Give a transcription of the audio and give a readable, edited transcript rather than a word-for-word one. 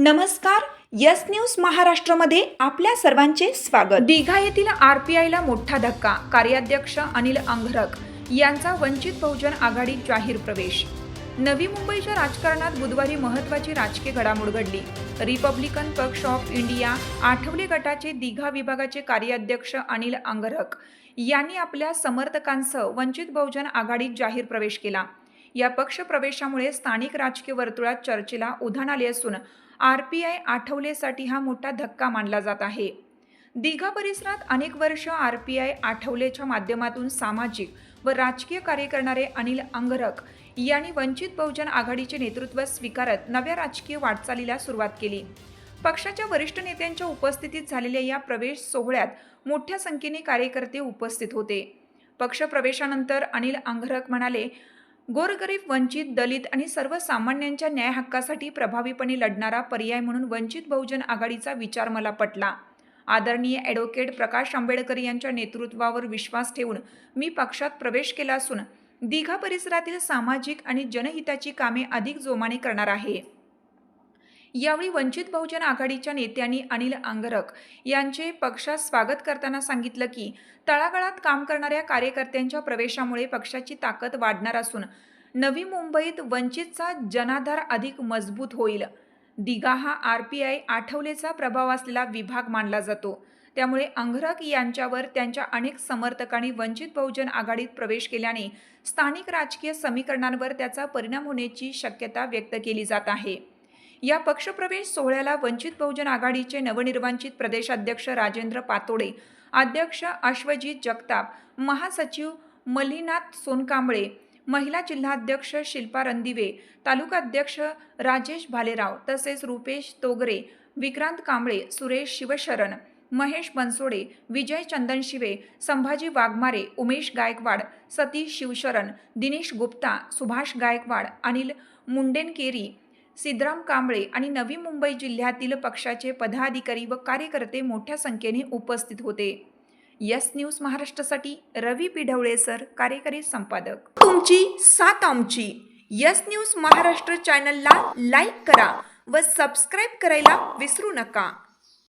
नमस्कार. Yes news महाराष्ट्रामध्ये आपल्या सर्वांचे स्वागत. दिघा येथील आरपीआयला मोठा धक्का. कार्याध्यक्ष अनिल अंगरख यांचा वंचित बहुजन आघाडीत जाहीर प्रवेश. नवी मुंबईच्या राजकारणात बुधवारी महत्त्वाची राजकीय घडामोड घडली. रिपब्लिकन पक्ष ऑफ इंडिया आठवले गटाचे दिघा विभागाचे कार्याध्यक्ष अनिल अंगरख यांनी आपल्या समर्थकांसह वंचित बहुजन आघाडीत जाहीर प्रवेश केला. या पक्ष प्रवेशामुळे स्थानिक राजकीय वर्तुळात चर्चेला उधाण आले असून आरपीआय आठवलेसाठी हा मोठा धक्का मानला जात आहे. दिघा परिसरात अनेक वर्ष आरपीआय आठवलेच्या माध्यमातून सामाजिक व राजकीय कार्य करणारे अनिल अंगरख यांनी वंचित बहुजन आघाडीचे नेतृत्व स्वीकारत नव्या राजकीय वाटचालीला सुरुवात केली. पक्षाच्या वरिष्ठ नेत्यांच्या उपस्थितीत झालेल्या या प्रवेश सोहळ्यात मोठ्या संख्येने कार्यकर्ते उपस्थित होते. पक्ष प्रवेशानंतर अनिल अंगरख म्हणाले, गोरगरीब, वंचित, दलित आणि सर्वसामान्यांच्या न्याय हक्कासाठी प्रभावीपणे लढणारा पर्याय म्हणून वंचित बहुजन आघाडीचा विचार मला पटला. आदरणीय ॲडव्होकेट प्रकाश आंबेडकर यांच्या नेतृत्वावर विश्वास ठेवून मी पक्षात प्रवेश केला असून दिघा परिसरातील सामाजिक आणि जनहिताची कामे अधिक जोमाने करणार आहे. यावेळी वंचित बहुजन आघाडीच्या नेत्यांनी अनिल अंगरख यांचे पक्षात स्वागत करताना सांगितलं की तळागाळात काम करणाऱ्या कार्यकर्त्यांच्या प्रवेशामुळे पक्षाची ताकद वाढणार असून नवी मुंबईत वंचितचा जनाधार अधिक मजबूत होईल. दिघा हा आरपीआय आठवलेचा प्रभाव असलेला विभाग मानला जातो. त्यामुळे अंगरख यांच्यावर त्यांच्या अनेक समर्थकांनी वंचित बहुजन आघाडीत प्रवेश केल्याने स्थानिक राजकीय समीकरणांवर त्याचा परिणाम होण्याची शक्यता व्यक्त केली जात आहे. या पक्षप्रवेश सोहळ्याला वंचित बहुजन आघाडीचे नवनिर्वाचित प्रदेशाध्यक्ष राजेंद्र पातोडे, अध्यक्ष अश्वजित जगताप, महासचिव मल्लीनाथ सोनकांबळे, महिला जिल्हाध्यक्ष शिल्पा रणदिवे, तालुकाध्यक्ष राजेश भालेराव तसेच रुपेश तोगरे, विक्रांत कांबळे, सुरेश शिवशरण, महेश बनसोडे, विजय चंदनशिवे, संभाजी वाघमारे, उमेश गायकवाड, सतीश शिवशरण, दिनेश गुप्ता, सुभाष गायकवाड, अनिल मुंडेनकेरी, सिद्धराम कांबळे आणि नवी मुंबई जिल्ह्यातील पक्षाचे पदाधिकारी व कार्यकर्ते मोठ्या संख्येने उपस्थित होते. यस न्यूज महाराष्ट्रासाठी रवी पी ढवळे सर, कार्यकारी संपादक. तुमची साथ आमची. यस न्यूज महाराष्ट्र चॅनलला लाईक करा व सबस्क्राईब करायला विसरू नका.